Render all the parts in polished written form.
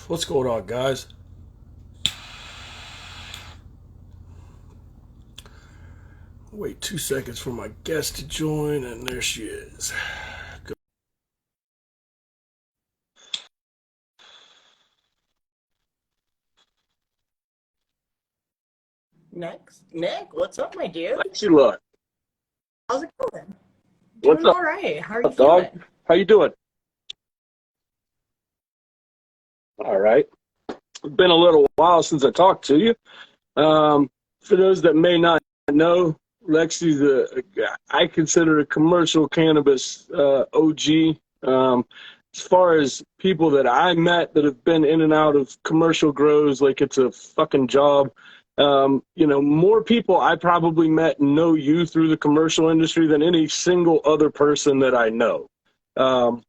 What's going on, guys? Wait 2 seconds for my guest to join, and there she is. Next, Nick, what's up, my dude? Thanks a lot. How's it going? What's Doing up, all right. How are you dog? feeling? How you doing? All right. It's been a little while since I talked to you. For those that may not know, Lexi's I consider a commercial cannabis OG. As far as people that I met that have been in and out of commercial grows, like it's a fucking job. More people I probably met know you through the commercial industry than any single other person that I know. Um,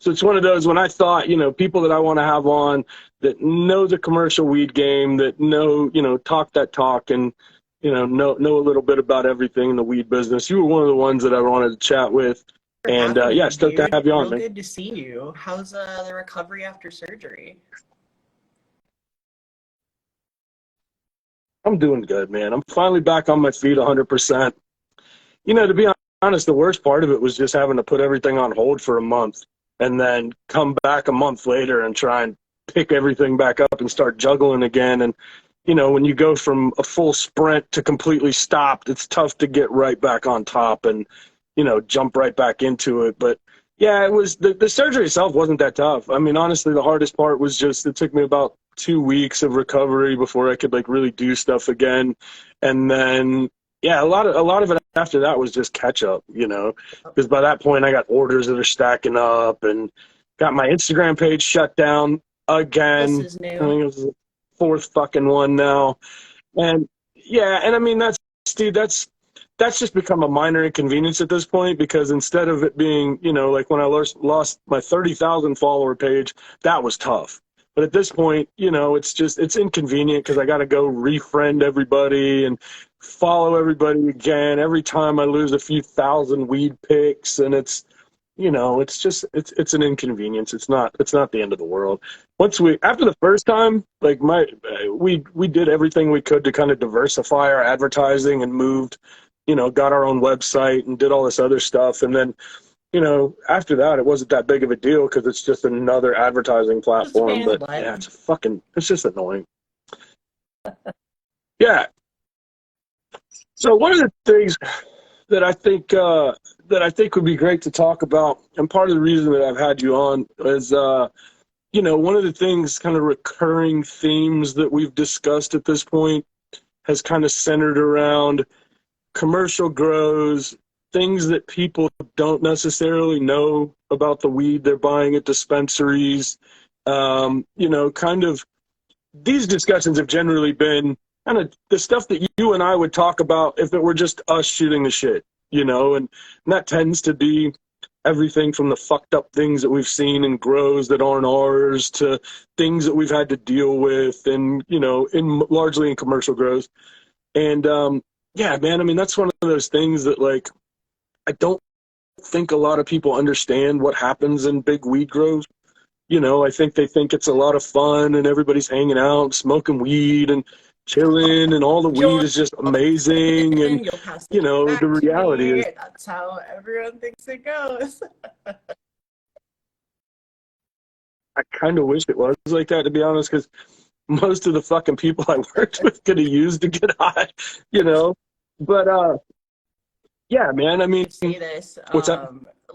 So it's one of those when I thought, people that I want to have on that know the commercial weed game, that know, talk that talk and, know a little bit about everything in the weed business. You were one of the ones that I wanted to chat with. For And having yeah, me, stoked to dude. have you on, Real man. good to see you. How's the recovery after surgery? I'm doing good, man. I'm finally back on my feet 100%. To be honest, the worst part of it was just having to put everything on hold for a month and then come back a month later and try and pick everything back up and start juggling again. And, when you go from a full sprint to completely stopped, it's tough to get right back on top and, jump right back into it. But yeah, it was the surgery itself wasn't that tough. I mean, honestly, the hardest part was just it took me about 2 weeks of recovery before I could like really do stuff again. And then yeah, a lot of it after that was just catch up, because by that point I got orders that are stacking up and got my Instagram page shut down This again. is I new. think it was the fourth fucking one now. And yeah, and I mean that's just become a minor inconvenience at this point because instead of it being, like when I lost my 30,000 follower page, that was tough. But at this point, it's inconvenient because I got to go refriend everybody and follow everybody again every time I lose a few thousand weed picks, and it's an inconvenience. It's not the end of the world. After the first time, like we did everything we could to kind of diversify our advertising and moved, got our own website and did all this other stuff, and then after that, it wasn't that big of a deal because it's just another advertising Just a pain platform. in the But butt. yeah, it's just annoying. Yeah. So one of the things that I think would be great to talk about, and part of the reason that I've had you on is, one of the things, kind of recurring themes that we've discussed at this point has kind of centered around commercial grows, things that people don't necessarily know about the weed they're buying at dispensaries. Kind of these discussions have generally been kind of the stuff that you and I would talk about if it were just us shooting the shit, and that tends to be everything from the fucked up things that we've seen in grows that aren't ours to things that we've had to deal with and, largely in commercial grows. And, yeah, man, I mean, that's one of those things that like, I don't think a lot of people understand what happens in big weed grows. I think they think it's a lot of fun and everybody's hanging out, smoking weed and chilling, and all the weed Join, is just amazing. And, you'll pass the weed the back to reality me. is That's how everyone thinks it goes. I kind of wish it was like that, to be honest, because most of the fucking people I worked with could have used to get high, you know? But, yeah, man, I mean, To say this, what's that?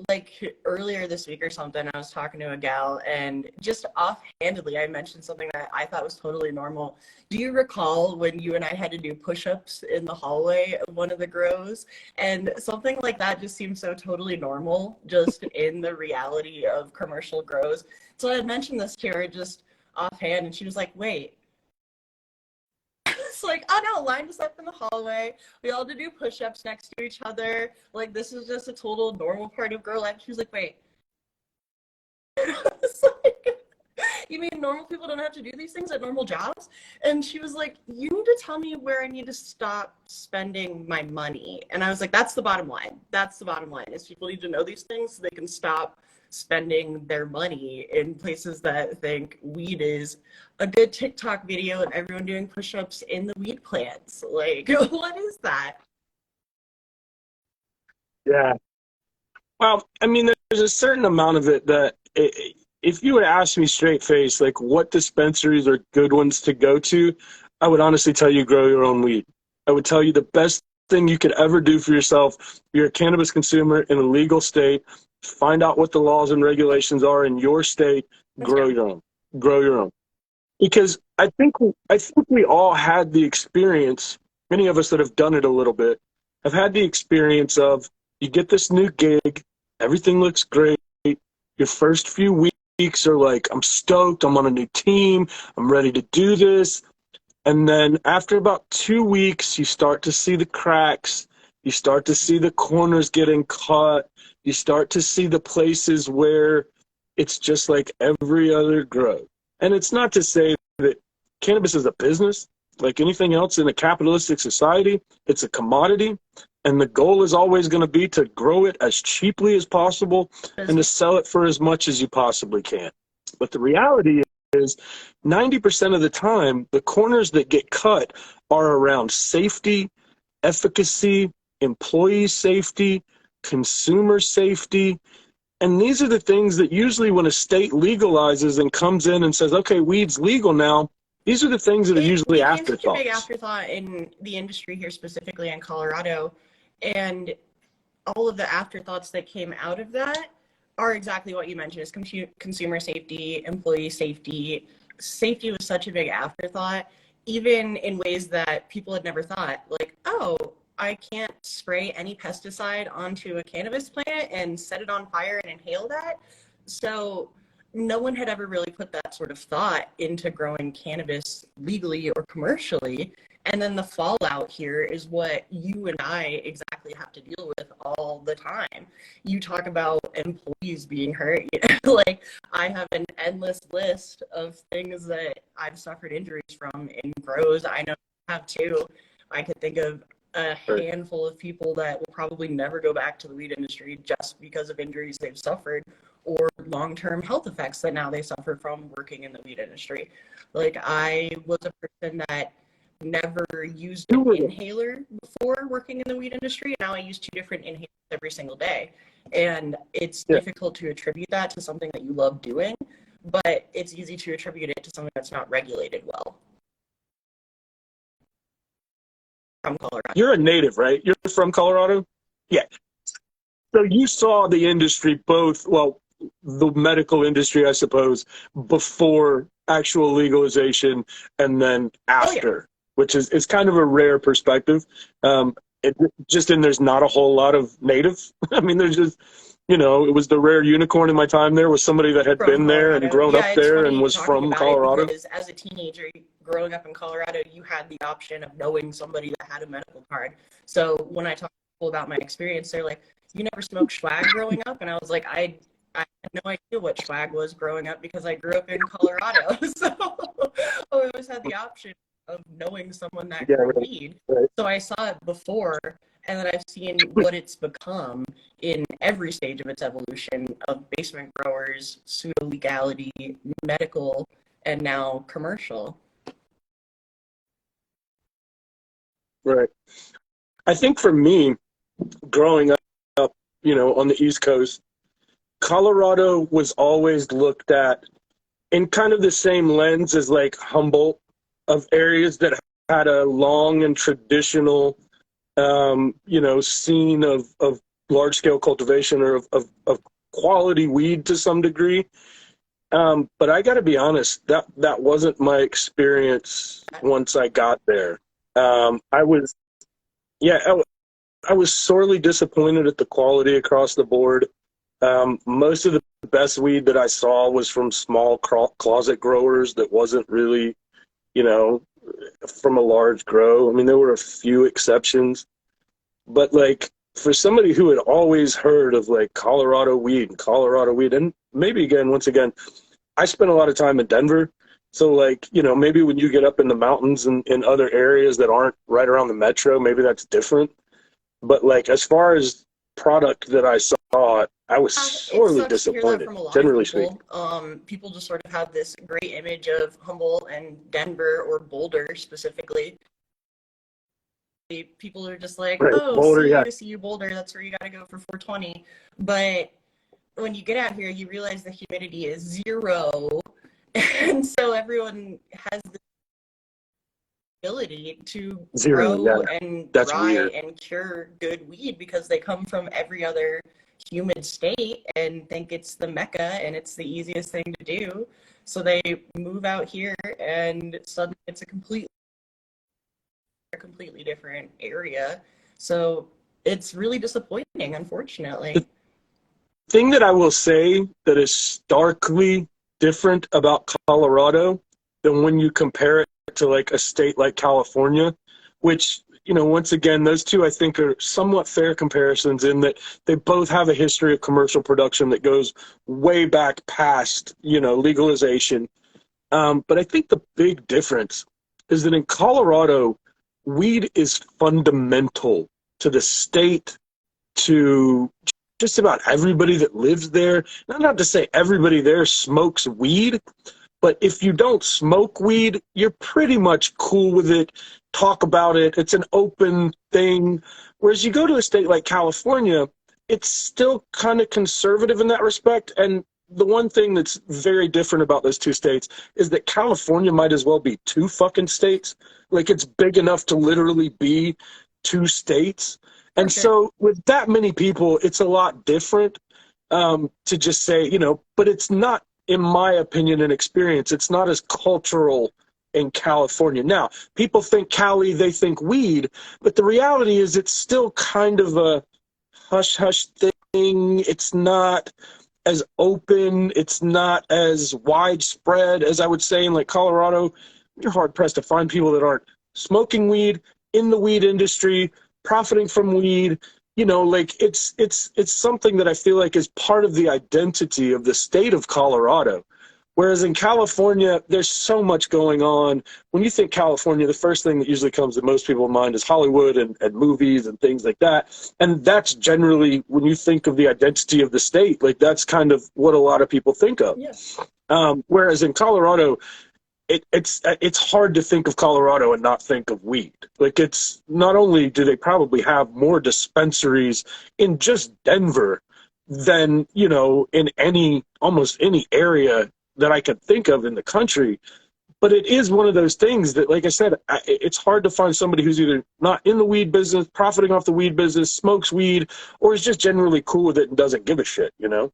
like earlier this week or something, I was talking to a gal and just offhandedly, I mentioned something that I thought was totally normal. Do you recall when you and I had to do push-ups in the hallway of one of the grows? And something like that just seems so totally normal, just in the reality of commercial grows. So I had mentioned this to her just offhand, and she was like, wait. It's like, oh no, lined us up in the hallway. We all had to do push-ups next to each other. Like, this is just a total normal part of girl life. She was like, wait. It's like, you mean normal people don't have to do these things at normal jobs? And she was like, you need to tell me where I need to stop spending my money. And I was like, that's the bottom line. That's the bottom line is people need to know these things so they can stop spending their money in places that think weed is a good TikTok video and everyone doing push-ups in the weed plants. Like, what is that? Yeah. Well, I mean, there's a certain amount of it that if you would ask me straight face, like what dispensaries are good ones to go to, I would honestly tell you grow your own weed. I would tell you the best thing you could ever do for yourself. You're a cannabis consumer in a legal state. Find out what the laws and regulations are in your state. Grow your own. Grow your own. Because I think we all had the experience. Many of us that have done it a little bit have had the experience of you get this new gig, everything looks great. Your first few weeks are like, I'm stoked, I'm on a new team, I'm ready to do this. And then after about 2 weeks, you start to see the cracks, you start to see the corners getting cut, you start to see the places where it's just like every other grow. And it's not to say that cannabis is a business, like anything else in a capitalistic society, it's a commodity. And the goal is always going to be to grow it as cheaply as possible and to sell it for as much as you possibly can. But the reality is 90% of the time, the corners that get cut are around safety, efficacy, employee safety, consumer safety. And these are the things that usually when a state legalizes and comes in and says, okay, weed's legal now, these are the things that are usually afterthoughts. It's such a big afterthought in the industry here, specifically in Colorado. And all of the afterthoughts that came out of that are exactly what you mentioned, is consumer safety, employee safety. Safety was such a big afterthought, even in ways that people had never thought. Like, oh, I can't spray any pesticide onto a cannabis plant and set it on fire and inhale that. So no one had ever really put that sort of thought into growing cannabis legally or commercially. And then the fallout here is what you and I exactly have to deal with all the time. You talk about employees being hurt. Like, I have an endless list of things that I've suffered injuries from in grows. I know you have too. I could think of a handful of people that will probably never go back to the weed industry just because of injuries they've suffered or long-term health effects that now they suffer from working in the weed industry. Like, I was a person that never used an inhaler before working in the weed industry. Now I use 2 different inhalers every single day. And it's difficult to attribute that to something that you love doing, but it's easy to attribute it to something that's not regulated well. From Colorado. You're a native, right? You're from Colorado? Yeah. So you saw the industry both, well, the medical industry, I suppose, before actual legalization and then after, which is kind of a rare perspective. There's not a whole lot of natives. I mean, there's just, it was the rare unicorn in my time there was somebody that had been there and grown up there and was from Colorado. As a teenager, growing up in Colorado, you had the option of knowing somebody that had a medical card. So when I talk to people about my experience, they're like, you never smoked swag growing up? And I was like, I had no idea what swag was growing up because I grew up in Colorado. So I always had the option of knowing someone that grew weed. So I saw it before, and then I've seen what it's become in every stage of its evolution of basement growers, pseudo-legality, medical, and now commercial. Right. I think for me, growing up, on the East Coast, Colorado was always looked at in kind of the same lens as like Humboldt, of areas that had a long and traditional, scene of large-scale cultivation or of quality weed to some degree. But I got to be honest, that wasn't my experience once I got there. I was sorely disappointed at the quality across the board. Most of the best weed that I saw was from small closet growers that wasn't really, from a large grow. I mean, there were a few exceptions, but like for somebody who had always heard of like Colorado weed, and maybe once again, I spent a lot of time in Denver. So like, maybe when you get up in the mountains and in other areas that aren't right around the metro, maybe that's different. But like, as far as product that I saw, I was It sorely sucks to hear that disappointed, from a lot of generally people. speaking. People just sort of have this great image of Humboldt and Denver or Boulder specifically. People are just like, Right, oh, Boulder, yeah. CU Boulder, that's where you got to go for 420. But when you get out here, you realize the humidity is 0. And so everyone has the ability to Zero, grow yeah. and That's dry weird. and cure good weed because they come from every other humid state and think it's the mecca and it's the easiest thing to do. So they move out here and suddenly it's a completely different area. So it's really disappointing, unfortunately. The thing that I will say that is starkly different about Colorado than when you compare it to like a state like California, which, you know, once again, those two I think are somewhat fair comparisons in that they both have a history of commercial production that goes way back past, you know, legalization. But I think the big difference is that in Colorado, weed is fundamental to the state, to just about everybody that lives there. Not to say everybody there smokes weed, but if you don't smoke weed, you're pretty much cool with it. Talk about it. It's an open thing. Whereas you go to a state like California, it's still kind of conservative in that respect. And the one thing that's very different about those two states is that California might as well be two fucking states. Like, it's big enough to literally be two states. And For sure. so with that many people, it's a lot different to just say, you know, but it's not, in my opinion and experience, it's not as cultural in California. Now, people think Cali, they think weed, but the reality is it's still kind of a hush-hush thing. It's not as open. It's not as widespread as I would say in like Colorado. You're hard-pressed to find people that aren't smoking weed, in the weed industry, profiting from weed. You know, like it's something that I feel like is part of the identity of the state of Colorado. Whereas in California, there's so much going on. When you think California, the first thing that usually comes to most people's mind is Hollywood and movies and things like that. And that's generally, when you think of the identity of the state, like that's kind of what a lot of people think of. Yes. Whereas in Colorado, it's hard to think of Colorado and not think of weed. Like, it's not only do they probably have more dispensaries in just Denver than, you know, in almost any area that I could think of in the country, but it is one of those things that, like I said, it's hard to find somebody who's either not in the weed business, profiting off the weed business, smokes weed, or is just generally cool with it and doesn't give a shit, you know?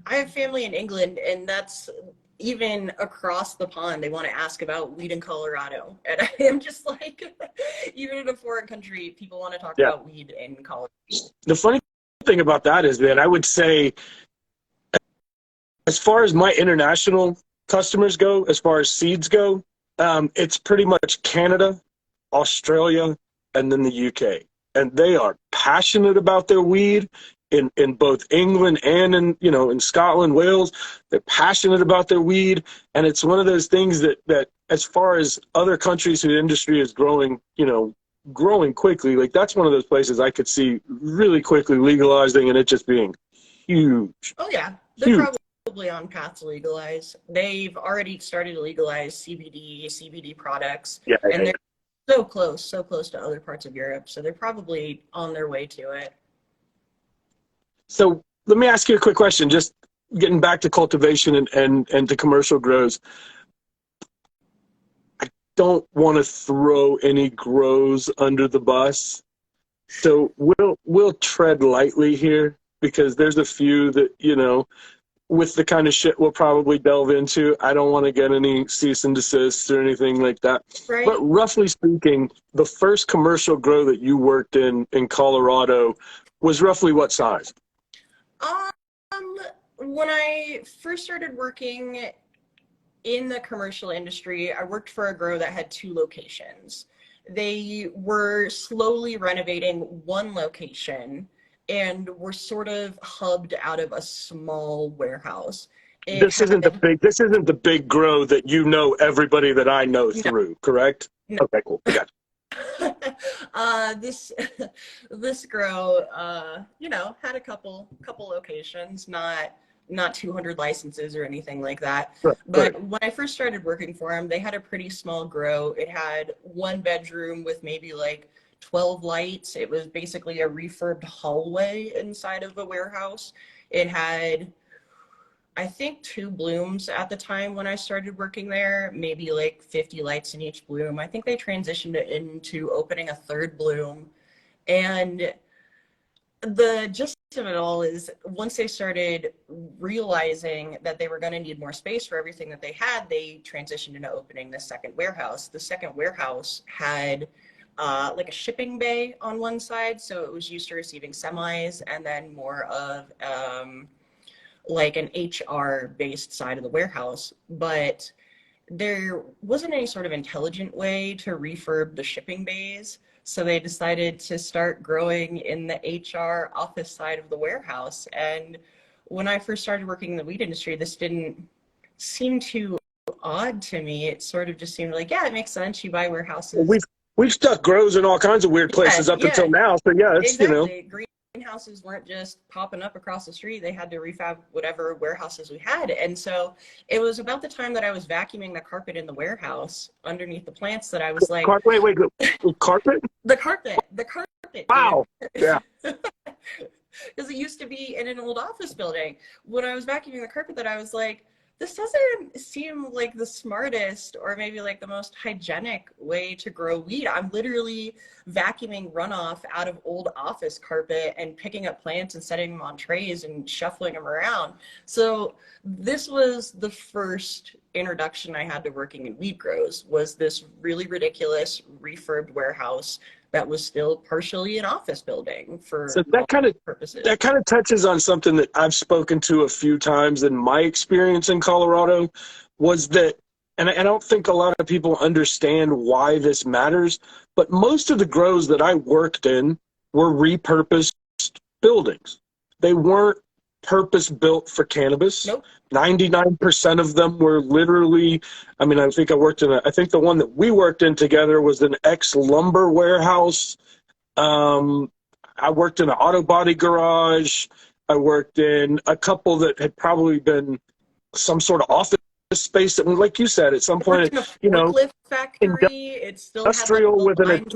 I have family in England, and that's even across the pond. They want to ask about weed in Colorado. And I am just like, even in a foreign country, people want to talk Yeah. about weed in Colorado. The funny thing about that is that I would say, as far as my international customers go, as far as seeds go, it's pretty much Canada, Australia, and then the UK. And they are passionate about their weed in both England and in Scotland, Wales. They're passionate about their weed. And it's one of those things that as far as other countries whose industry is growing, growing quickly, like that's one of those places I could see really quickly legalizing and it just being huge. Oh, yeah. They're probably on path to legalize. They've already started to legalize CBD products. Yeah, and they're so close to other parts of Europe. So they're probably on their way to it. So let me ask you a quick question, just getting back to cultivation and to commercial grows. I don't want to throw any grows under the bus. So we'll tread lightly here because there's a few that, with the kind of shit we'll probably delve into, I don't want to get any cease and desist or anything like that. Right. But roughly speaking, the first commercial grow that you worked in Colorado was roughly what size? When I first started working in the commercial industry, I worked for a grow that had 2 locations. They were slowly renovating one location and were sort of hubbed out of a small warehouse. This isn't the big grow that everybody that I know through, correct? No. Okay, cool. I got This this grow, had a couple locations, not 200 licenses or anything like that. Right, But right. when I first started working for them, they had a pretty small grow. It had one bedroom with maybe like 12 lights. It was basically a refurbed hallway inside of a warehouse. It had, I think, two blooms at the time when I started working there, maybe like 50 lights in each bloom. I think they transitioned it into opening a third bloom. And the gist of it all is once they started realizing that they were going to need more space for everything that they had, they transitioned into opening the second warehouse. The second warehouse had like a shipping bay on one side, so it was used to receiving semis, and then more of like an HR based side of the warehouse. But there wasn't any sort of intelligent way to refurb the shipping bays. So they decided to start growing in the HR office side of the warehouse. And when I first started working in the weed industry, this didn't seem too odd to me. It sort of just seemed like, yeah, it makes sense. You buy Well, warehouses. we've stuck grows in all kinds of weird places up Yeah, until now. So yeah, it's exactly. Greenhouses weren't just popping up across the street. They had to refab whatever warehouses we had. And so it was about the time that I was vacuuming the carpet in the warehouse underneath the plants that I was like, wait, carpet? the carpet, Wow. dude. Yeah. Because it used to be in an old office building. When I was vacuuming the carpet, that I was like, this doesn't seem like the smartest or maybe like the most hygienic way to grow weed. I'm literally vacuuming runoff out of old office carpet and picking up plants and setting them on trays and shuffling them around. So this was the first introduction I had to working in weed grows, was this really ridiculous refurbed warehouse that was still partially an office building for So that kind of purposes. touches on something that I've spoken to a few times in my experience in Colorado, was that, and I don't think a lot of people understand why this matters, but most of the grows that I worked in were repurposed buildings. They weren't purpose built for cannabis. Nope. 99% of them were literally, I mean, I think the one that we worked in together was an ex-lumber warehouse. I worked in an auto body garage. I worked in a couple that had probably been some sort of office space that, like you said, at some point, In a forklift factory. It still industrial had like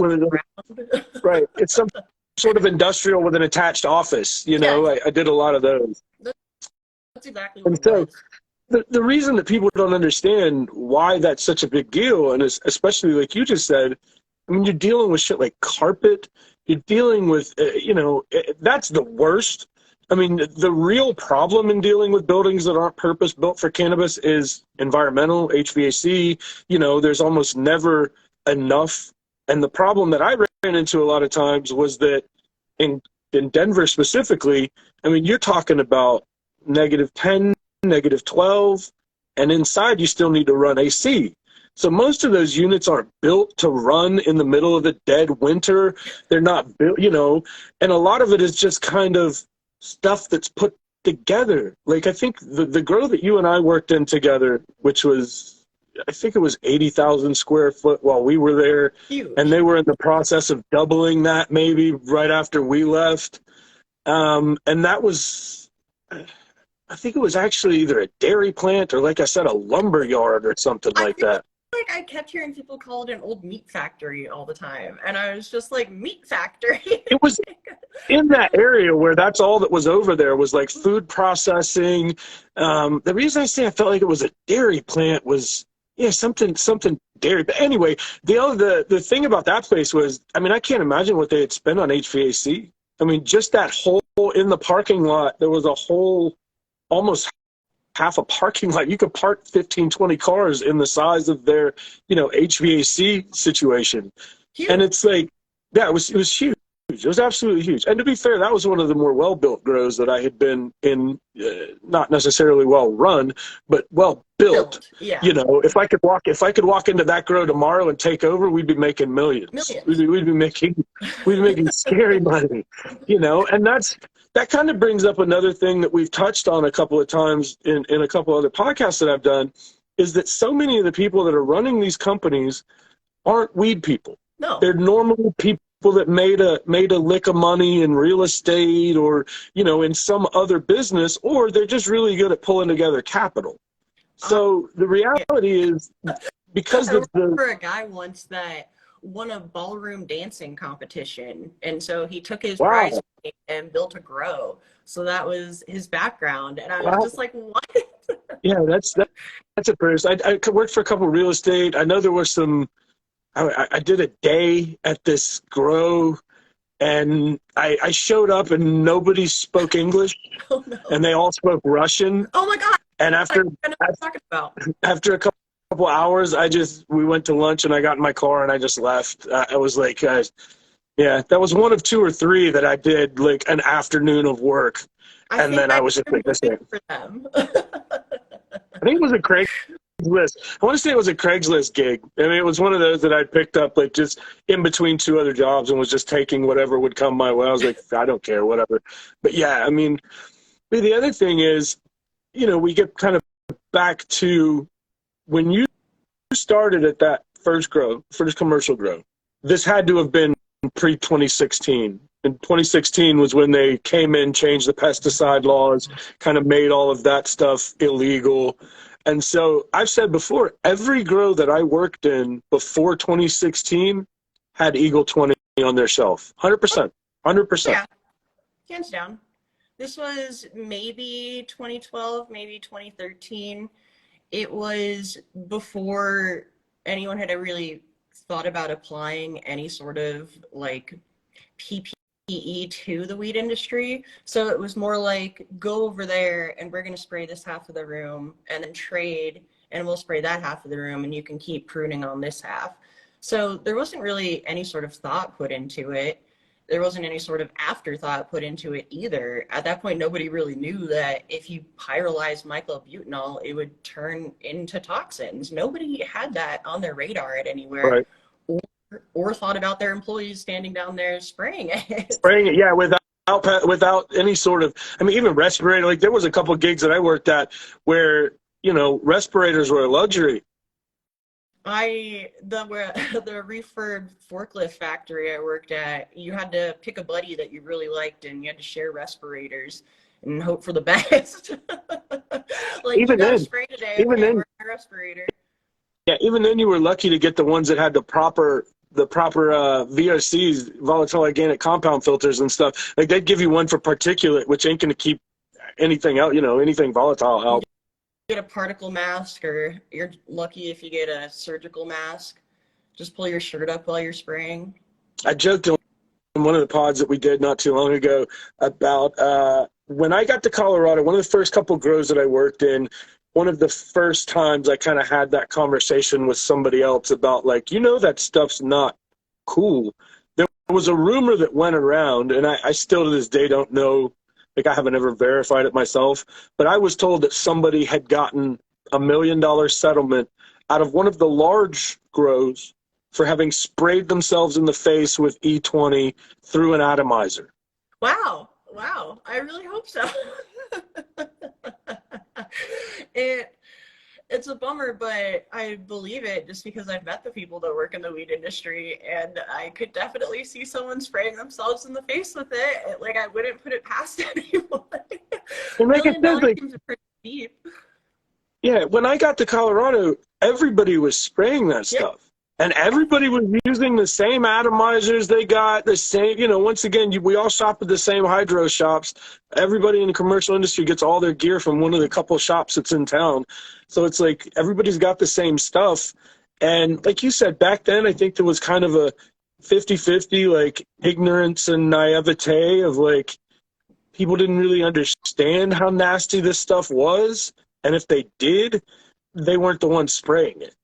right. It's some sort of industrial with an attached office. Yeah. I did a lot of those. That's exactly what And it so was. the reason that people don't understand why that's such a big deal, and especially like you just said, I mean, you're dealing with shit like carpet. You're dealing with, that's the worst. I mean, the real problem in dealing with buildings that aren't purpose built for cannabis is environmental, HVAC. There's almost never enough. And the problem that I ran into a lot of times was that in Denver specifically, I mean, you're talking about -10, -12, and inside you still need to run AC. So most of those units aren't built to run in the middle of the dead winter. They're not built, and a lot of it is just kind of stuff that's put together. Like I think the grow that you and I worked in together, which was, I think it was 80,000 square foot while we were there. Huge. And they were in the process of doubling that maybe right after we left. And that was, I think it was actually either a dairy plant or, like I said, a lumber yard or something like that. Like I kept hearing people call it an old meat factory all the time, and I was just like, meat factory. It was in that area where that's all that was over there was like food processing. The reason I say I felt like it was a dairy plant was, something dairy. But anyway, the thing about that place was, I mean, I can't imagine what they had spent on HVAC. I mean, just that hole in the parking lot, there was a whole, almost half a parking lot. You could park 15, 20 cars in the size of their, HVAC situation. Huge. And it's like, yeah, it was huge. It was absolutely huge. And to be fair, that was one of the more well-built grows that I had been in, not necessarily well-run, but well-built. Yeah. If I could walk into that grow tomorrow and take over, we'd be making millions. We'd be making scary money, and that kind of brings up another thing that we've touched on a couple of times in a couple other podcasts that I've done, is that so many of the people that are running these companies aren't weed people. No. They're normal people that made a lick of money in real estate or, in some other business, or they're just really good at pulling together capital. So the reality is, because I remember a guy once that won a ballroom dancing competition, and so he took his prize wow, money and built a grow. So that was his background, and I was wow, just like, what? yeah, that's a first. I worked for a couple of real estate. I know there was some. I did a day at this grow, and I showed up and nobody spoke English, Oh no. and they all spoke Russian. Oh my God. And I know what I'm talking about. after a couple hours, we went to lunch and I got in my car and I just left. I was like, yeah, that was one of two or three that I did like an afternoon of work, and then I was just like, this thing. For them. I think it was a Craigslist. I want to say it was a Craigslist gig. I mean, it was one of those that I picked up like just in between two other jobs and was just taking whatever would come my way. I was like, I don't care, whatever. But yeah, I mean, the other thing is, we get kind of back to when you started at that first commercial grow. This had to have been pre-2016. And 2016 was when they came in, changed the pesticide laws, kind of made all of that stuff illegal. And so I've said before, every grow that I worked in before 2016 had Eagle 20 on their shelf. 100%. 100%. Yeah, hands down. This was maybe 2012, maybe 2013. It was before anyone had really thought about applying any sort of like PPE to the weed industry. So it was more like, go over there and we're going to spray this half of the room and then trade, and we'll spray that half of the room and you can keep pruning on this half. So there wasn't really any sort of thought put into it. There wasn't any sort of afterthought put into it either. At that point, nobody really knew that if you pyrolyzed myclobutanol, it would turn into toxins. Nobody had that on their radar at anywhere, Right. or thought about their employees standing down there spraying it. Spraying it, yeah, without any sort of, I mean, even respirator. Like there was a couple of gigs that I worked at where respirators were a luxury. The refurb forklift factory I worked at, you had to pick a buddy that you really liked and you had to share respirators and hope for the best. Like, Even you got to then, spray today, even okay, then, where's my respirator? yeah, even then you were lucky to get the ones that had the proper VOCs, volatile organic compound filters and stuff. Like they'd give you one for particulate, which ain't going to keep anything out, anything volatile out. Get a particle mask, or you're lucky if you get a surgical mask. Just pull your shirt up while you're spraying. I joked in one of the pods that we did not too long ago about when I got to Colorado, one of the first couple grows that I worked in, one of the first times I kind of had that conversation with somebody else about like, that stuff's not cool. There was a rumor that went around, and I still to this day don't know. Like, I haven't ever verified it myself, but I was told that somebody had gotten $1 million settlement out of one of the large grows for having sprayed themselves in the face with E20 through an atomizer. Wow. I really hope so. It's a bummer, but I believe it just because I've met the people that work in the weed industry, and I could definitely see someone spraying themselves in the face with it. Like, I wouldn't put it past anyone. And like I said, like, seems pretty deep. Yeah, when I got to Colorado, everybody was spraying that stuff. And everybody was using the same atomizers. They got the same, once again, we all shop at the same hydro shops. Everybody in the commercial industry gets all their gear from one of the couple shops that's in town. So it's like everybody's got the same stuff. And like you said, back then, I think there was kind of a 50-50, like ignorance and naivete of like people didn't really understand how nasty this stuff was. And if they did, they weren't the ones spraying it.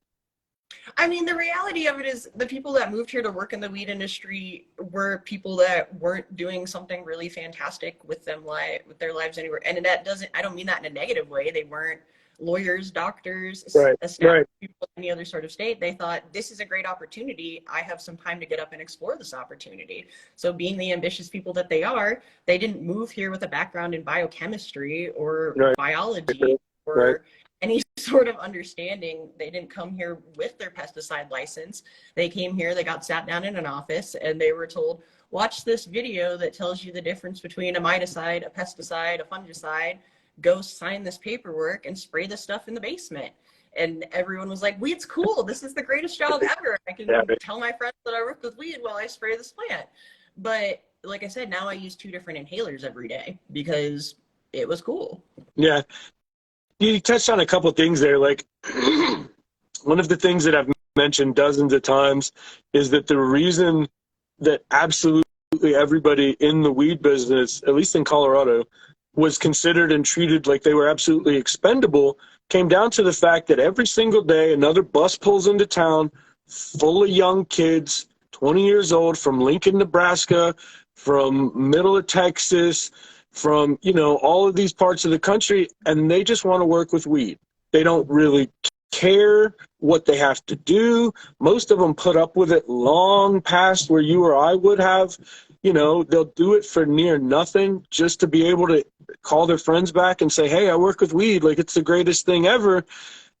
I mean, the reality of it is the people that moved here to work in the weed industry were people that weren't doing something really fantastic with their lives anywhere. And I don't mean that in a negative way. They weren't lawyers, doctors, established people in any other sort of state. They thought, this is a great opportunity. I have some time to get up and explore this opportunity. So being the ambitious people that they are, they didn't move here with a background in biochemistry or biology or any sort of understanding. They didn't come here with their pesticide license. They came here, they got sat down in an office, and they were told, watch this video that tells you the difference between a miticide, a pesticide, a fungicide. Go sign this paperwork and spray this stuff in the basement. And everyone was like, weed's cool. This is the greatest job ever. I can tell my friends that I work with weed while I spray this plant. But like I said, now I use 2 different inhalers every day because it was cool. Yeah. You touched on a couple of things there. Like, one of the things that I've mentioned dozens of times is that the reason that absolutely everybody in the weed business, at least in Colorado, was considered and treated like they were absolutely expendable came down to the fact that every single day another bus pulls into town full of young kids, 20 years old, from Lincoln, Nebraska, from middle of Texas, from, you know, all of these parts of the country, and they just want to work with weed. They don't really care what they have to do. Most of them put up with it long past where you or I would have. You know, they'll do it for near nothing just to be able to call their friends back and say, hey, I work with weed, like it's the greatest thing ever.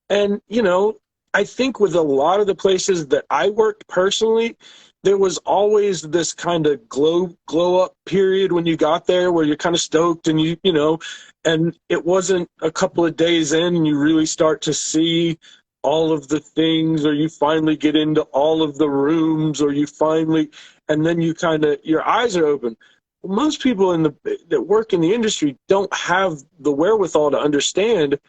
And, you know, I think with a lot of the places that I worked personally, there was always this kind of glow up period when you got there where you're kind of stoked and you know, and it wasn't a couple of days in and you really start to see all of the things, or you finally get into all of the rooms, or you finally, and then you kind of, your eyes are open. Most people that work in the industry don't have the wherewithal to understand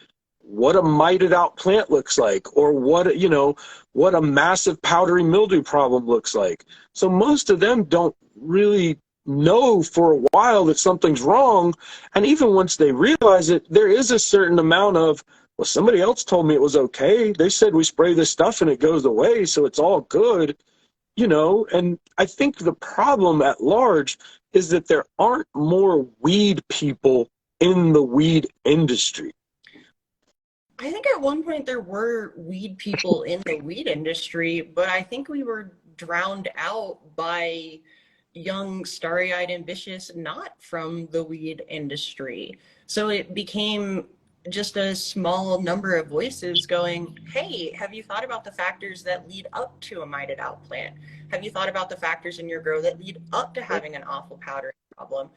what a mited out plant looks like, or what, you know, what a massive powdery mildew problem looks like. So most of them don't really know for a while that something's wrong. And even once they realize it, there is a certain amount of, well, somebody else told me it was okay. They said we spray this stuff and it goes away, so it's all good, you know. And I think the problem at large is that there aren't more weed people in the weed industry. I think at one point there were weed people in the weed industry, but I think we were drowned out by young, starry-eyed, ambitious, not from the weed industry. So it became just a small number of voices going, hey, have you thought about the factors that lead up to a mited out plant? Have you thought about the factors in your grow that lead up to having an awful powdery problem?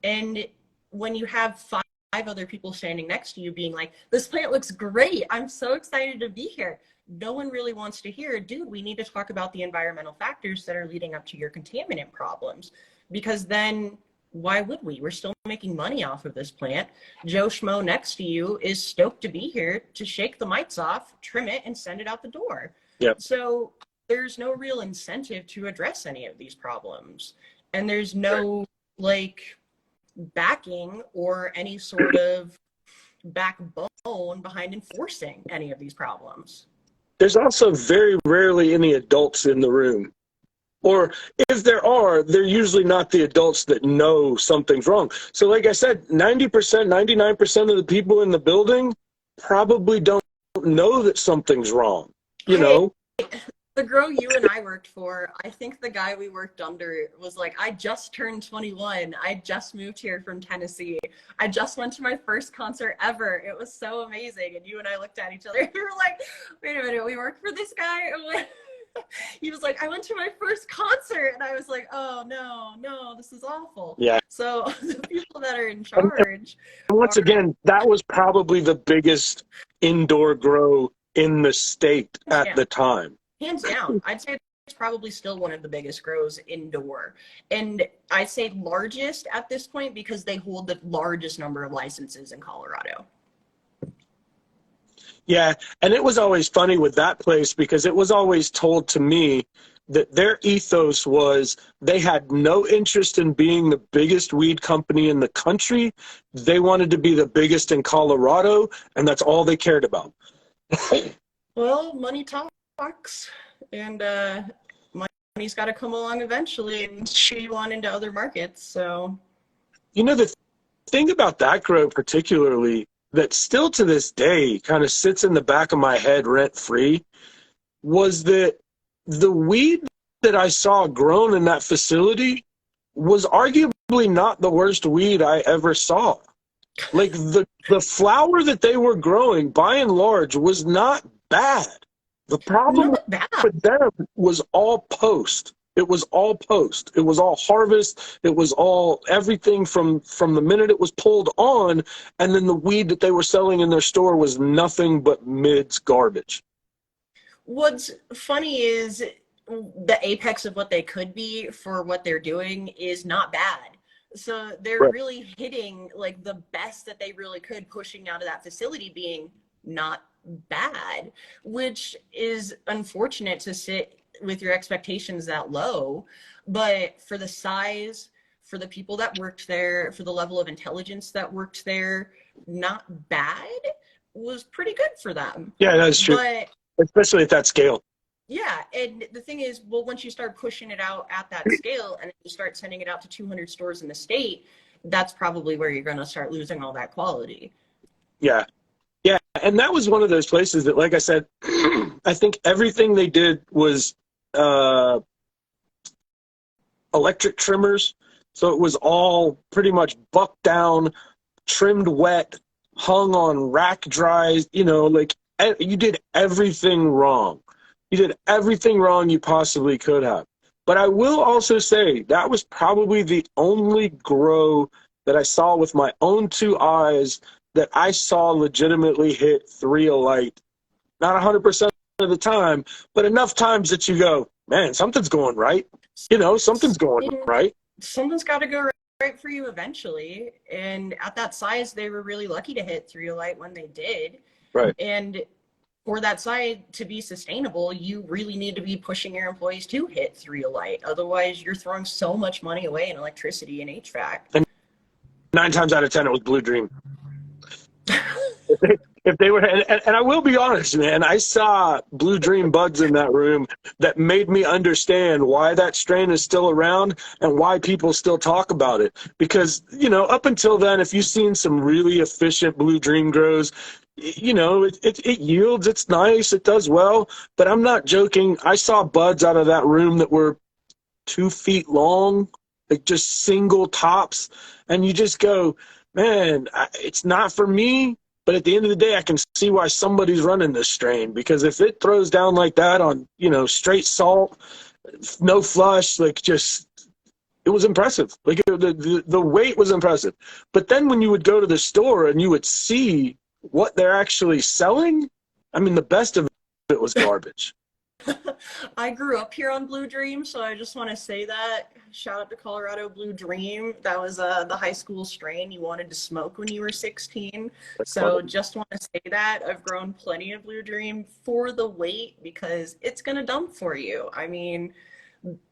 And when you have 5 other people standing next to you being like, this plant looks great, I'm so excited to be here, no one really wants to hear, dude, we need to talk about the environmental factors that are leading up to your contaminant problems. Because then why would we? We're still making money off of this plant. Joe Schmo next to you is stoked to be here to shake the mites off, trim it, and send it out the door. Yep. So there's no real incentive to address any of these problems. And there's no like backing or any sort of backbone behind enforcing any of these problems. There's also very rarely any adults in the room. Or if there are, they're usually not the adults that know something's wrong. So like I said, 90%, 99% of the people in the building probably don't know that something's wrong, you know? The grow you and I worked for, I think the guy we worked under was like, I just turned 21. I just moved here from Tennessee. I just went to my first concert ever. It was so amazing. And you and I looked at each other and we were like, wait a minute, we work for this guy? He was like, I went to my first concert. And I was like, oh, no, this is awful. Yeah. So the people that are in charge. And once again, that was probably the biggest indoor grow in the state at the time. Hands down. I'd say it's probably still one of the biggest grows indoor. And I'd say largest at this point because they hold the largest number of licenses in Colorado. Yeah, and it was always funny with that place because it was always told to me that their ethos was they had no interest in being the biggest weed company in the country. They wanted to be the biggest in Colorado, and that's all they cared about. Well, money talks, and money's got to come along eventually and shoo you on into other markets. So, you know, the thing about that grow particularly that still to this day kind of sits in the back of my head rent-free was that the weed that I saw grown in that facility was arguably not the worst weed I ever saw. Like the flower that they were growing, by and large, was not bad. The problem Not bad. with them was all post. It was all post. It was all harvest. It was all everything from the minute it was pulled on, and then the weed that they were selling in their store was nothing but mids garbage. What's funny is the apex of what they could be for what they're doing is not bad. So they're Right. really hitting like the best that they really could, pushing out of that facility being not bad, which is unfortunate to sit with your expectations that low. But for the size, for the people that worked there, for the level of intelligence that worked there, not bad was pretty good for them. Yeah, that's true. But Especially at that scale. yeah, and the thing is, well, once you start pushing it out at that scale and you start sending it out to 200 stores in the state, that's probably where you're going to start losing all that quality. Yeah. Yeah. And that was one of those places that, like I said, I think everything they did was electric trimmers. So it was all pretty much bucked down, trimmed wet, hung on rack dries, like you did everything wrong. You did everything wrong you possibly could have. But I will also say that was probably the only grow that I saw with my own two eyes that I saw legitimately hit 3-alight. Not 100% of the time, but enough times that you go, man, something's going right. Something's going right. Something's got to go right for you eventually. And at that size, they were really lucky to hit 3-alight when they did. Right. And for that side to be sustainable, you really need to be pushing your employees to hit 3-alight. Otherwise, you're throwing so much money away in electricity and HVAC. And 9 times out of 10, it was Blue Dream. If they were, and I will be honest, man, I saw Blue Dream buds in that room that made me understand why that strain is still around and why people still talk about it. Because, up until then, if you've seen some really efficient Blue Dream grows, it yields, it's nice, it does well. But I'm not joking. I saw buds out of that room that were 2 feet long, like just single tops. And you just go, man, it's not for me. But at the end of the day, I can see why somebody's running this strain, because if it throws down like that on, straight salt, no flush, like just, it was impressive. Like the weight was impressive. But then when you would go to the store and you would see what they're actually selling, I mean, the best of it was garbage. I grew up here on Blue Dream, so I just want to say that. Shout out to Colorado Blue Dream. That was the high school strain you wanted to smoke when you were 16. So just want to say that. I've grown plenty of Blue Dream for the weight because it's going to dump for you. I mean,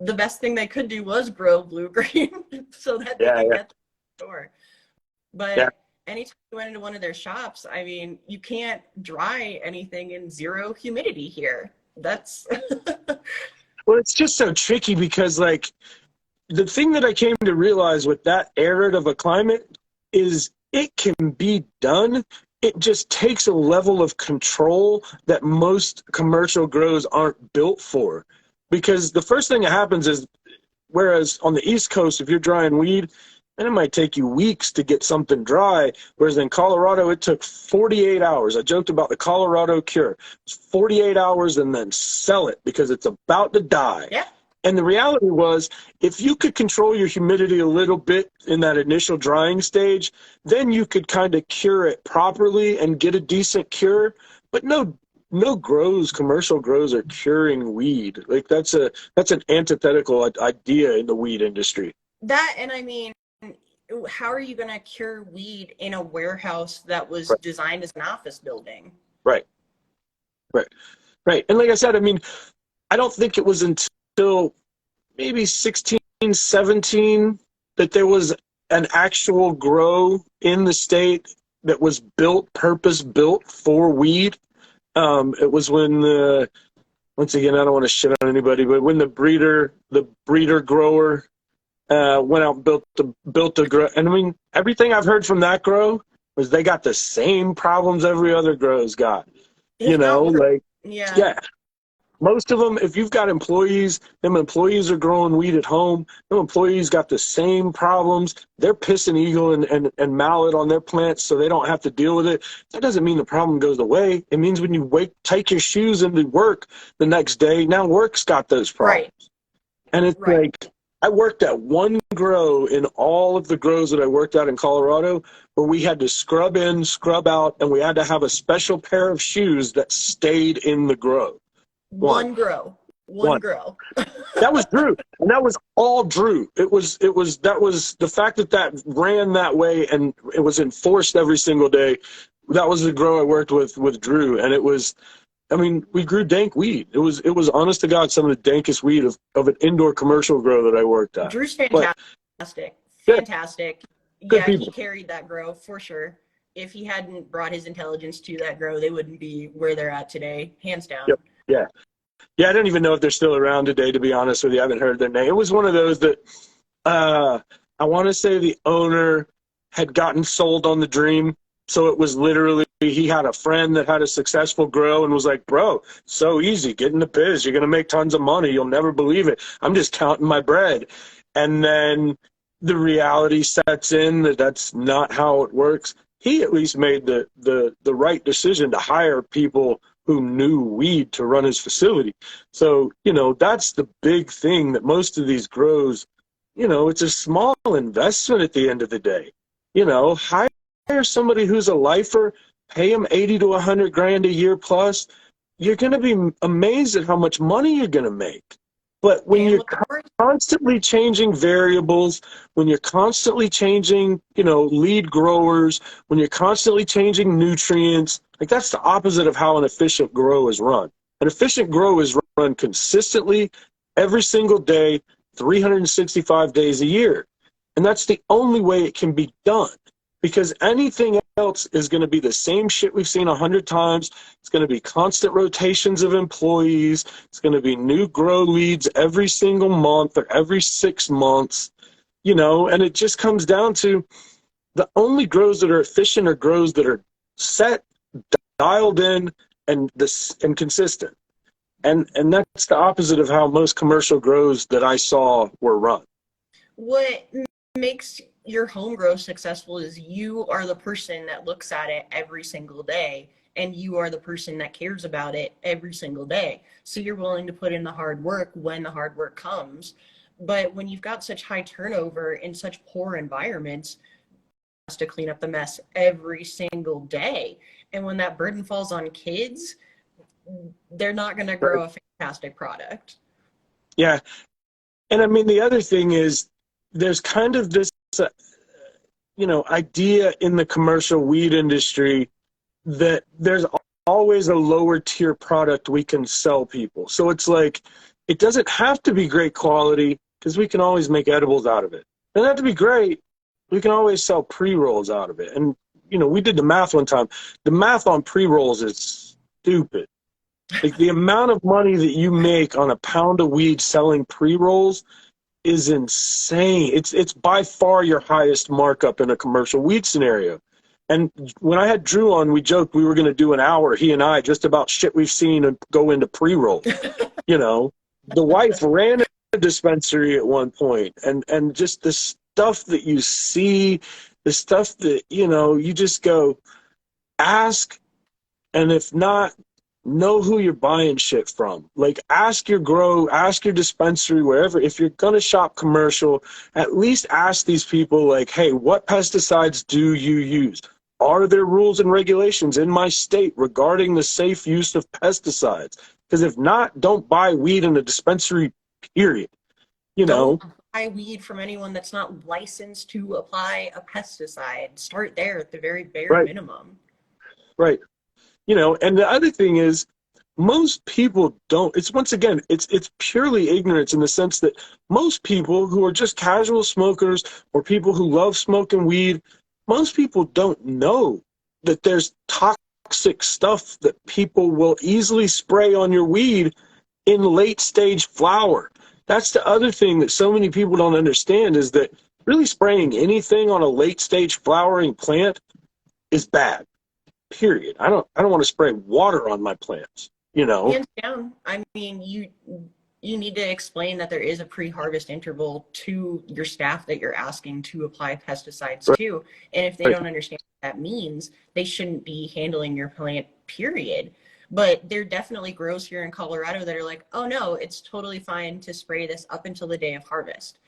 the best thing they could do was grow Blue Dream so that they could get to the store. But anytime you went into one of their shops, I mean, you can't dry anything in 0 humidity here. That's well, it's just so tricky because, like, the thing that I came to realize with that arid of a climate is it can be done. It just takes a level of control that most commercial grows aren't built for. Because the first thing that happens is, whereas on the East Coast, if you're drying weed, and it might take you weeks to get something dry, whereas in Colorado, it took 48 hours. I joked about the Colorado cure. It's 48 hours and then sell it because it's about to die. Yeah. And the reality was, if you could control your humidity a little bit in that initial drying stage, then you could kind of cure it properly and get a decent cure. But no commercial grows are curing weed. Like that's an antithetical idea in the weed industry. That, and I mean, how are you going to cure weed in a warehouse that was designed as an office building? Right. And like I said, I mean, I don't think it was until maybe 16, 17 that there was an actual grow in the state that was purpose built for weed. It was when once again, I don't want to shit on anybody, but when the breeder grower went out and built a grow. And I mean, everything I've heard from that grow was they got the same problems every other grow's got. Yeah. Most of them, if you've got employees, them employees are growing weed at home. Them employees got the same problems. They're pissing eagle and mallet on their plants so they don't have to deal with it. That doesn't mean the problem goes away. It means when you take your shoes into work the next day, now work's got those problems. Right. And it's like, I worked at one grow in all of the grows that I worked at in Colorado where we had to scrub in, scrub out, and we had to have a special pair of shoes that stayed in the grow. One grow. That was Drew, and that was all Drew. That was the fact that ran that way and it was enforced every single day. That was the grow I worked with Drew, and it was, I mean, we grew dank weed. It was honest to God some of the dankest weed of an indoor commercial grow that I worked at. Drew's fantastic. Fantastic. Good He people. carried that grow for sure. If he hadn't brought his intelligence to that grow, they wouldn't be where they're at today, hands down. Yep. Yeah. Yeah, I don't even know if they're still around today, to be honest with you. I haven't heard their name. It was one of those that I want to say the owner had gotten sold on the dream. So it was literally, he had a friend that had a successful grow and was like, bro, so easy, get in the biz. You're going to make tons of money. You'll never believe it. I'm just counting my bread. And then the reality sets in that that's not how it works. He at least made the right decision to hire people who knew weed to run his facility. So, you know, that's the big thing that most of these grows, you know, it's a small investment at the end of the day. You know, hire somebody who's a lifer, pay them 80 to 100 grand a year plus. You're going to be amazed at how much money you're going to make. But when you're constantly changing variables, when you're constantly changing, you know, lead growers, when you're constantly changing nutrients, like that's the opposite of how an efficient grow is run. An efficient grow is run consistently every single day, 365 days a year. And that's the only way it can be done, because anything else is going to be the same shit we've seen 100 times. It's going to be constant rotations of employees. It's going to be new grow leads every single month or every 6 months, you know, and it just comes down to the only grows that are efficient are grows that are set, dialed in, and consistent. And that's the opposite of how most commercial grows that I saw were run. What makes your home grow successful is you are the person that looks at it every single day, and you are the person that cares about it every single day. So you're willing to put in the hard work when the hard work comes. But when you've got such high turnover in such poor environments, has to clean up the mess every single day. And when that burden falls on kids, they're not going to grow a fantastic product. Yeah. And I mean, the other thing is there's kind of this, you know, idea in the commercial weed industry that there's always a lower tier product we can sell people. So it's like, it doesn't have to be great quality because we can always make edibles out of it. It doesn't have to be great. We can always sell pre-rolls out of it. And, you know, we did the math one time. The math on pre-rolls is stupid. Like the amount of money that you make on a pound of weed selling pre-rolls is insane. It's by far your highest markup in a commercial weed scenario. And when I had Drew on, we joked we were going to do an hour, he and I, just about shit we've seen and go into pre-roll. You know, the wife ran a dispensary at one point, and just the stuff that you see, the stuff that, you know, you just go ask, and if not, know who you're buying shit from. Like, ask your grow, ask your dispensary, wherever. If you're going to shop commercial, at least ask these people, like, hey, what pesticides do you use? Are there rules and regulations in my state regarding the safe use of pesticides? Because if not, don't buy weed in a dispensary, period. You know? Don't buy weed from anyone that's not licensed to apply a pesticide. Start there at the very bare minimum. Right. You know, and the other thing is, most people don't, it's once again, it's purely ignorance in the sense that most people who are just casual smokers or people who love smoking weed, most people don't know that there's toxic stuff that people will easily spray on your weed in late stage flower. That's the other thing that so many people don't understand, is that really spraying anything on a late stage flowering plant is bad. Period. I don't want to spray water on my plants. you know. Hands down. I mean, you need to explain that there is a pre-harvest interval to your staff that you're asking to apply pesticides to. And if they don't understand what that means, they shouldn't be handling your plant, period. But there definitely grows here in Colorado that are like, oh no, it's totally fine to spray this up until the day of harvest.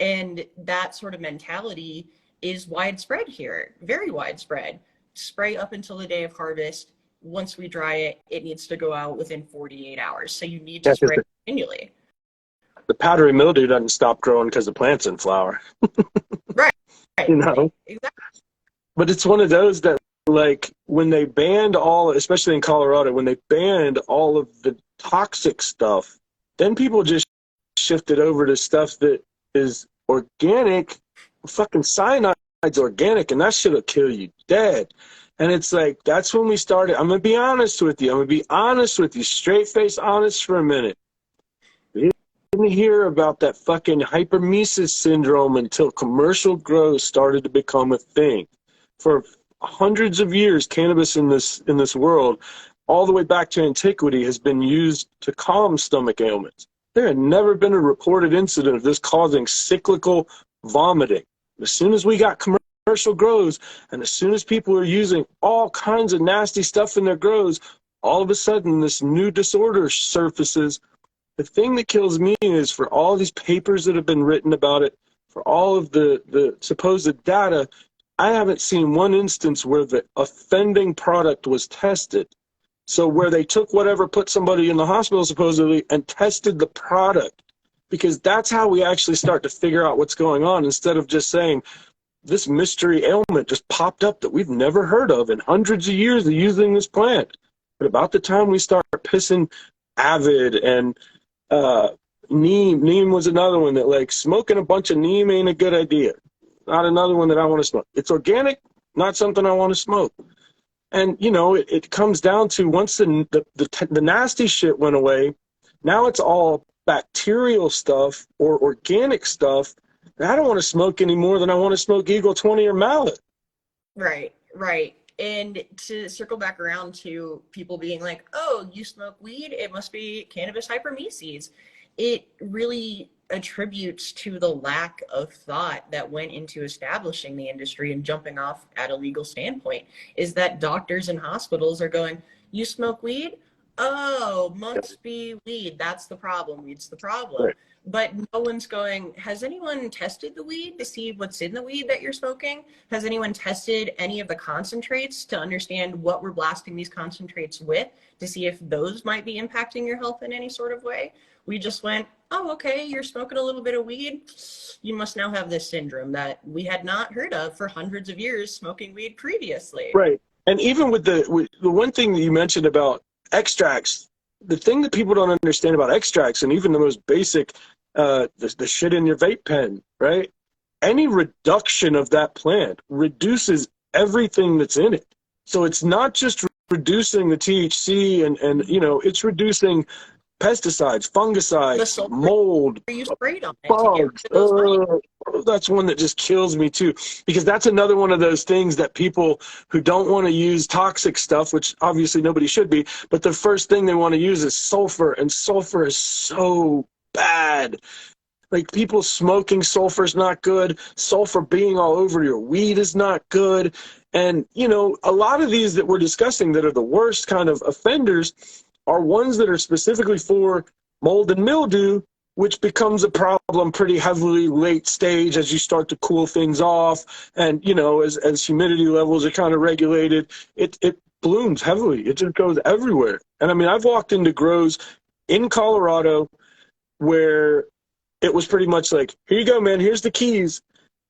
And that sort of mentality is widespread here, very widespread. Spray up until the day of harvest. Once we dry it, it needs to go out within 48 hours. So you need to spray continually. The powdery mildew doesn't stop growing because the plant's in flower. Right. You know? Exactly. But it's one of those that, like, when they banned all, especially in Colorado, when they banned all of the toxic stuff, then people just shifted over to stuff that is organic. Fucking cyanide's organic, and that shit'll kill you dead. And it's like, that's when we started. I'm going to be honest with you. I'm going to be honest with you, straight-face honest for a minute. We didn't hear about that fucking hypermesis syndrome until commercial growth started to become a thing. For hundreds of years, cannabis in this world, all the way back to antiquity, has been used to calm stomach ailments. There had never been a reported incident of this causing cyclical vomiting. As soon as we got commercial grows, and as soon as people are using all kinds of nasty stuff in their grows, all of a sudden this new disorder surfaces. The thing that kills me is for all these papers that have been written about it, for all of the supposed data, I haven't seen one instance where the offending product was tested. So where they took whatever, put somebody in the hospital supposedly, and tested the product. Because that's how we actually start to figure out what's going on, instead of just saying, this mystery ailment just popped up that we've never heard of in hundreds of years of using this plant. But about the time we start pissing Avid and neem was another one that, like, smoking a bunch of neem ain't a good idea. Not another one that I want to smoke. It's organic, not something I want to smoke. And, you know, it comes down to, once the nasty shit went away, now it's all bacterial stuff or organic stuff. I don't want to smoke any more than I want to smoke Eagle 20 or Mallet. Right. And to circle back around to people being like, oh, you smoke weed, it must be cannabis hypermeses. It really attributes to the lack of thought that went into establishing the industry and jumping off at a legal standpoint, is that doctors and hospitals are going, you smoke weed? Oh, must be weed. That's the problem. Weed's the problem. Right. But no one's going, has anyone tested the weed to see what's in the weed that you're smoking? Has anyone tested any of the concentrates to understand what we're blasting these concentrates with, to see if those might be impacting your health in any sort of way? We just went, oh, okay, you're smoking a little bit of weed. You must now have this syndrome that we had not heard of for hundreds of years smoking weed previously. Right. And even with the one thing that you mentioned about extracts, the thing that people don't understand about extracts, and even the most basic, the shit in your vape pen, right? Any reduction of that plant reduces everything that's in it. So it's not just reducing the THC and you know, it's reducing pesticides, fungicides, mold, you sprayed on it bugs. That's one that just kills me too, because that's another one of those things that people who don't want to use toxic stuff, which obviously nobody should be, but the first thing they want to use is sulfur, and sulfur is so bad. Like, people smoking sulfur is not good. Sulfur being all over your weed is not good. And, you know, a lot of these that we're discussing that are the worst kind of offenders are ones that are specifically for mold and mildew, which becomes a problem pretty heavily late stage as you start to cool things off. And, you know, as humidity levels are kind of regulated, it blooms heavily. It just goes everywhere. And I mean, I've walked into grows in Colorado where it was pretty much like, here you go, man, here's the keys.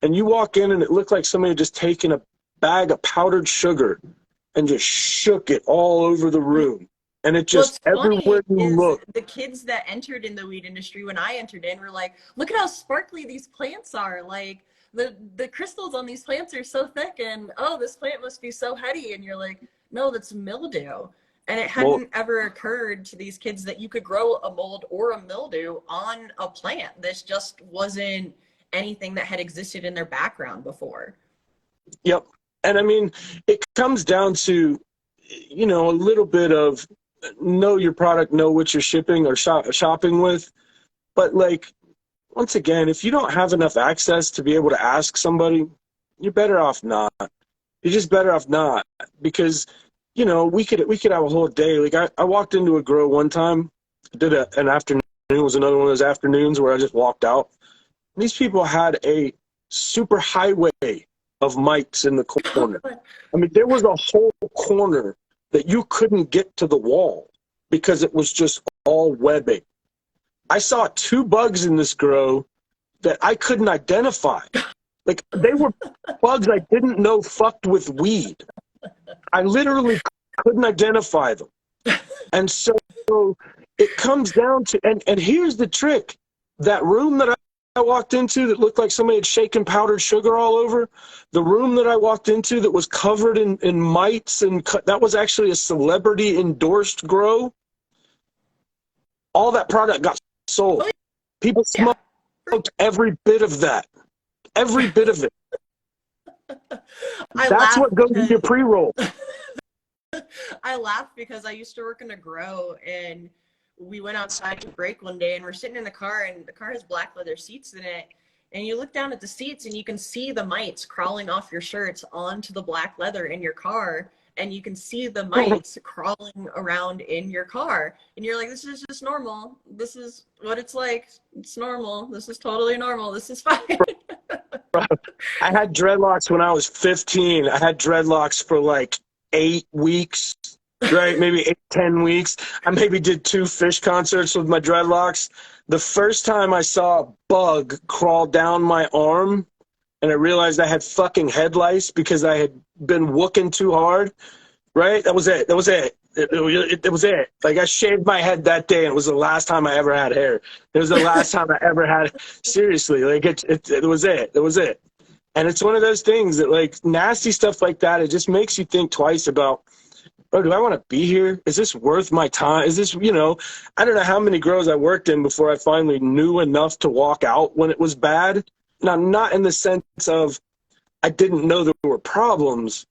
And you walk in and it looked like somebody had just taken a bag of powdered sugar and just shook it all over the room. And it just, everywhere you look. The kids that entered in the weed industry when I entered in were like, look at how sparkly these plants are. Like, the crystals on these plants are so thick, and oh, this plant must be so heady. And you're like, no, that's mildew. And it hadn't ever occurred to these kids that you could grow a mold or a mildew on a plant. This just wasn't anything that had existed in their background before. Yep. And I mean, it comes down to, you know, a little bit of know your product, know what you're shipping or shopping with. But like, once again, if you don't have enough access to be able to ask somebody, you're better off not. You're just better off not, because, you know, we could have a whole day. Like I walked into a grow one time, did an afternoon. It was another one of those afternoons where I just walked out. And these people had a super highway of mites in the corner. I mean, there was a whole corner that you couldn't get to the wall because it was just all webbing. I saw 2 bugs in this grow that I couldn't identify. Like, they were bugs I didn't know fucked with weed. I literally couldn't identify them. And so it comes down to, and here's the trick. That room that I walked into that looked like somebody had shaken powdered sugar all over, the room that I walked into that was covered in mites, and that was actually a celebrity endorsed grow, all that product got sold. People smoked every bit of that. Every bit of it. That's what goes in your pre-roll. I laugh because I used to work in a grow, and we went outside to break one day, and we're sitting in the car, and the car has black leather seats in it. And you look down at the seats and you can see the mites crawling off your shirts onto the black leather in your car. And you can see the mites crawling around in your car. And you're like, this is just normal. This is what it's like. It's normal. This is totally normal. This is fine. I had dreadlocks when I was 15. I had dreadlocks for like 8 weeks, right? Maybe 10 weeks. I maybe did 2 fish concerts with my dreadlocks. The first time I saw a bug crawl down my arm, and I realized I had fucking head lice because I had been wooking too hard, right? That was it. That was it. It was it. Like, I shaved my head that day, and it was the last time I ever had hair. It was the last time I ever had, seriously, like, it was it. It was it. And it's one of those things that, like, nasty stuff like that, it just makes you think twice about, oh, do I want to be here? Is this worth my time? Is this, you know, I don't know how many grows I worked in before I finally knew enough to walk out when it was bad. Now, not in the sense of I didn't know there were problems,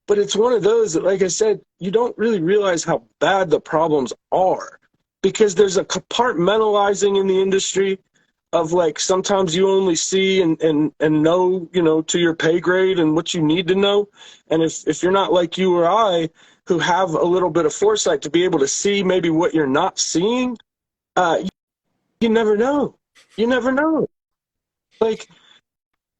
but it's one of those that, like I said, you don't really realize how bad the problems are, because there's a compartmentalizing in the industry of, like, sometimes you only see and know, you know, to your pay grade and what you need to know. And if you're not like you or I, who have a little bit of foresight to be able to see maybe what you're not seeing, you never know. You never know. Like,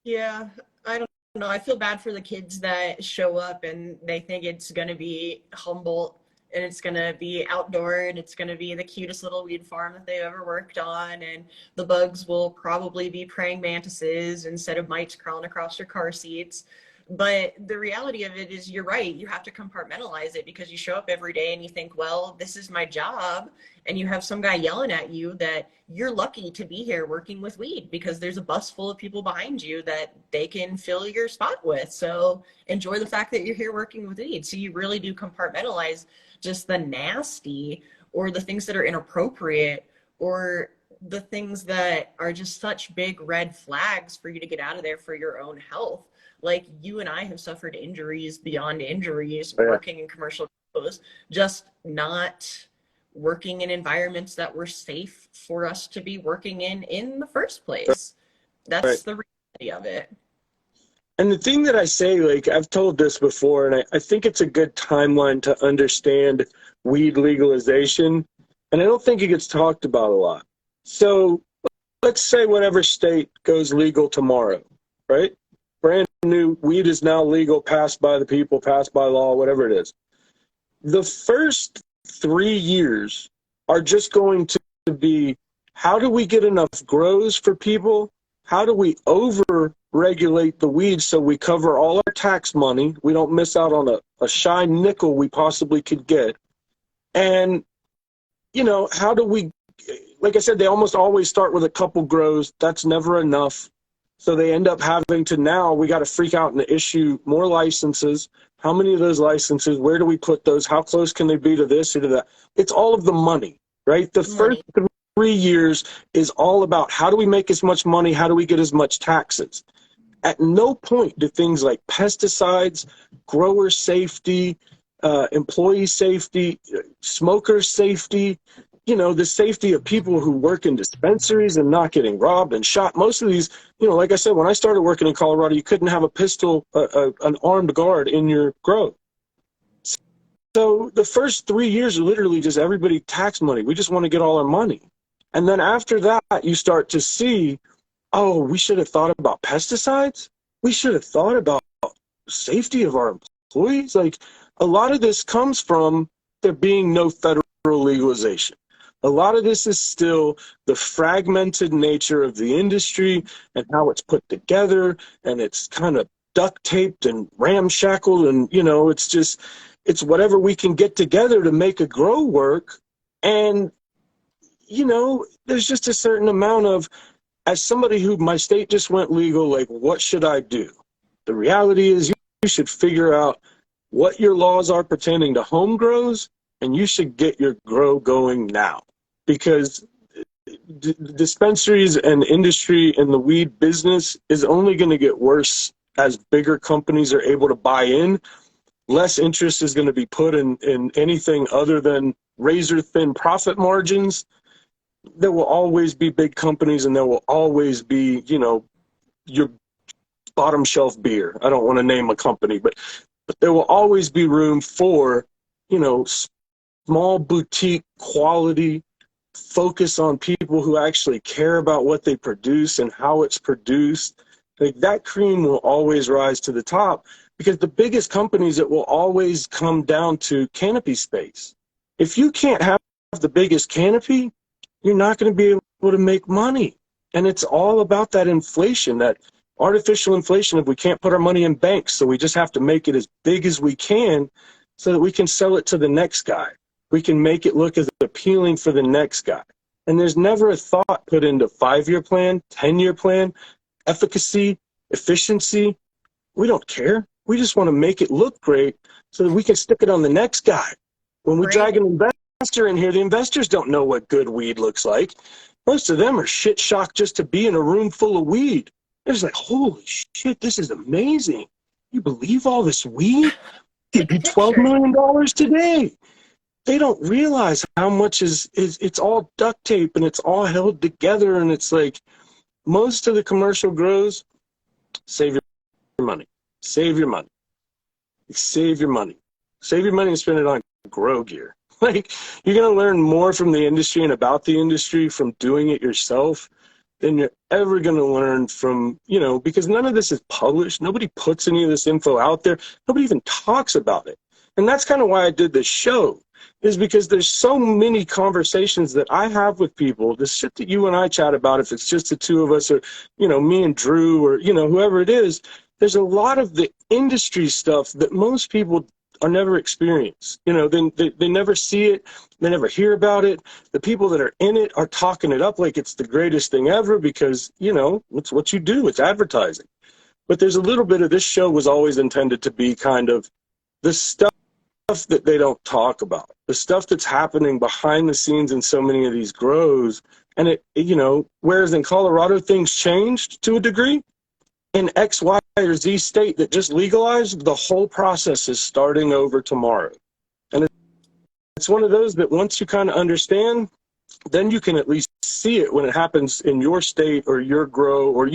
Yeah, I don't know. I feel bad for the kids that show up and they think it's going to be Humboldt and it's going to be outdoor and it's going to be the cutest little weed farm that they've ever worked on. And the bugs will probably be praying mantises instead of mites crawling across your car seats. But the reality of it is, you're right. You have to compartmentalize it, because you show up every day and you think, well, this is my job. And you have some guy yelling at you that you're lucky to be here working with weed, because there's a bus full of people behind you that they can fill your spot with. So enjoy the fact that you're here working with weed. So you really do compartmentalize just the nasty, or the things that are inappropriate, or the things that are just such big red flags for you to get out of there for your own health. Like, you and I have suffered injuries beyond injuries working in commercial grows, just not working in environments that were safe for us to be working in the first place. That's the reality of it. and the thing that I say, like, I've told this before, and I think it's a good timeline to understand weed legalization, and I don't think it gets talked about a lot. So let's say whatever state goes legal tomorrow, right? Brand new, weed is now legal, passed by the people, passed by law, whatever it is. The first 3 years are just going to be, how do we get enough grows for people? How do we over-regulate the weeds so we cover all our tax money? We don't miss out on a shy nickel we possibly could get. And, you know, how do we, like I said, they almost always start with a couple grows. That's never enough. So they end up having to, now we got to freak out and issue more licenses. How many of those licenses, where do we put those? How close can they be to this or to that? It's all of the money, right? The first 3 years is all about, how do we make as much money? How do we get as much taxes? At no point do things like pesticides, grower safety, employee safety, smoker safety, the safety of people who work in dispensaries and not getting robbed and shot. Most of these, like I said, when I started working in Colorado, you couldn't have a pistol, an armed guard in your grow. So the first 3 years are literally just everybody tax money. We just want to get all our money. And then after that, you start to see, oh, we should have thought about pesticides. We should have thought about safety of our employees. Like, a lot of this comes from there being no federal legalization. A lot of this is still the fragmented nature of the industry and how it's put together, and it's kind of duct taped and ramshackled, and it's whatever we can get together to make a grow work. And there's just a certain amount of, as somebody who, my state just went legal, like, what should I do? The reality is you should figure out what your laws are pertaining to home grows, and you should get your grow going now. Because dispensaries and industry and the weed business is only going to get worse as bigger companies are able to buy in. Less interest is going to be put in anything other than razor-thin profit margins. There will always be big companies, and there will always be, your bottom shelf beer. I don't want to name a company, but there will always be room for, small boutique quality, focus on people who actually care about what they produce and how it's produced. Like, that cream will always rise to the top, because the biggest companies, it will always come down to canopy space. If you can't have the biggest canopy, you're not going to be able to make money. And it's all about that inflation, that artificial inflation of we can't put our money in banks, so we just have to make it as big as we can so that we can sell it to the next guy. We can make it look as appealing for the next guy. And there's never a thought put into 5-year plan, 10-year plan, efficacy, efficiency. We don't care. We just want to make it look great so that we can stick it on the next guy. When we drag an investor in here, the investors don't know what good weed looks like. Most of them are shit shocked just to be in a room full of weed. They're just like, holy shit, this is amazing. You believe all this weed? It'd be $12 million today. They don't realize how much is it's all duct tape and it's all held together. And it's like, most of the commercial grows, save your money. Save your money. Save your money. Save your money and spend it on grow gear. Like, you're going to learn more from the industry and about the industry from doing it yourself than you're ever going to learn from, because none of this is published. Nobody puts any of this info out there. Nobody even talks about it. And that's kind of why I did this show, is because there's so many conversations that I have with people, the shit that you and I chat about, if it's just the two of us, or, me and Drew, or, whoever it is, there's a lot of the industry stuff that most people are never experienced. They never see it. They never hear about it. The people that are in it are talking it up like it's the greatest thing ever because, it's what you do. It's advertising. But there's a little bit of, this show was always intended to be kind of the stuff that they don't talk about, the stuff that's happening behind the scenes in so many of these grows. And it whereas in Colorado things changed to a degree, in X, Y, or Z state that just legalized, the whole process is starting over tomorrow. And it's one of those that once you kind of understand, then you can at least see it when it happens in your state or your grow or,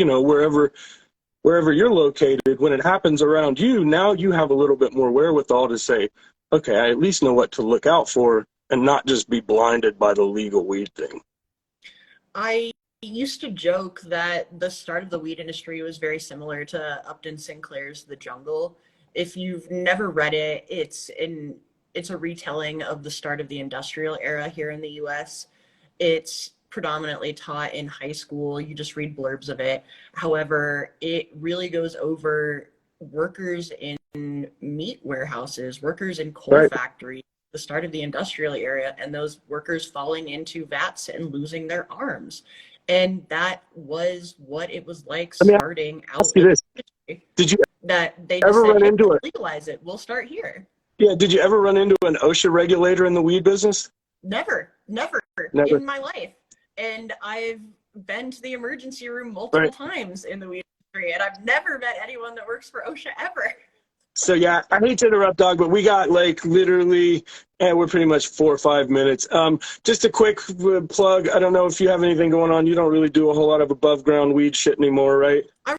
wherever you're located. When it happens around you, now you have a little bit more wherewithal to say, okay, I at least know what to look out for and not just be blinded by the legal weed thing. I used to joke that the start of the weed industry was very similar to Upton Sinclair's The Jungle. If you've never read it, it's a retelling of the start of the industrial era here in the US. It's predominantly taught in high school. You just read blurbs of it. However, it really goes over workers in meat warehouses, workers in coal factories, the start of the industrial era, and those workers falling into vats and losing their arms. And that was what it was like starting out in the industry. Did you that they just said, hey, let's legalize it. We'll start here. Yeah. Did you ever run into an OSHA regulator in the weed business? Never in my life. And I've been to the emergency room multiple times in the weed industry, and I've never met anyone that works for OSHA ever. So yeah, I hate to interrupt, dog, but we got like literally, and we're pretty much 4 or 5 minutes. Just a quick plug. I don't know if you have anything going on. You don't really do a whole lot of above ground weed shit anymore, right? I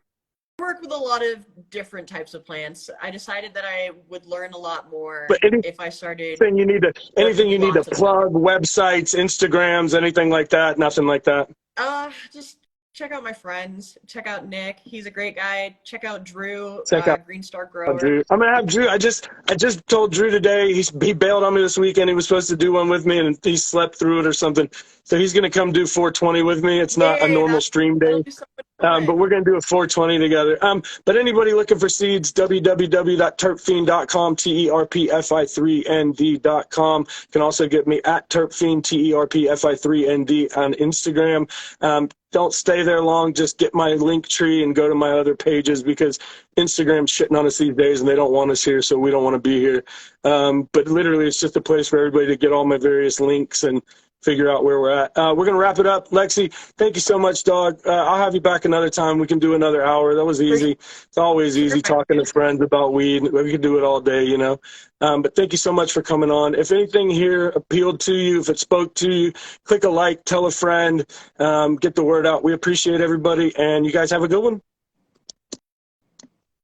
work with a lot of different types of plants. I decided that I would learn a lot more But if I started anything you need to lots of them. plug, websites, Instagrams, anything like that? Nothing like that. Just check out my friends. Check out Nick. He's a great guy. Check out Drew, Check out Green Star Grower. Drew. I'm gonna have Drew. I just told Drew today. He bailed on me this weekend. He was supposed to do one with me, and he slept through it or something. So he's gonna come do 420 with me. It's not a Yay, normal stream day. that'll be so much fun. But we're going to do a 420 together. But anybody looking for seeds, www.terpfiend.com, terpfi3nd.com. You can also get me at terpfiend, terpfi3nd on Instagram. Don't stay there long. Just get my link tree and go to my other pages because Instagram's shitting on us these days and they don't want us here, so we don't want to be here. But literally, it's just a place for everybody to get all my various links and figure out where we're at. We're going to wrap it up. Lexi, thank you so much, dog. I'll have you back another time. We can do another hour. That was easy. It's always easy talking to friends about weed. We could do it all day, you know. But thank you so much for coming on. If anything here appealed to you, if it spoke to you, click a like, tell a friend, get the word out. We appreciate everybody, and you guys have a good one.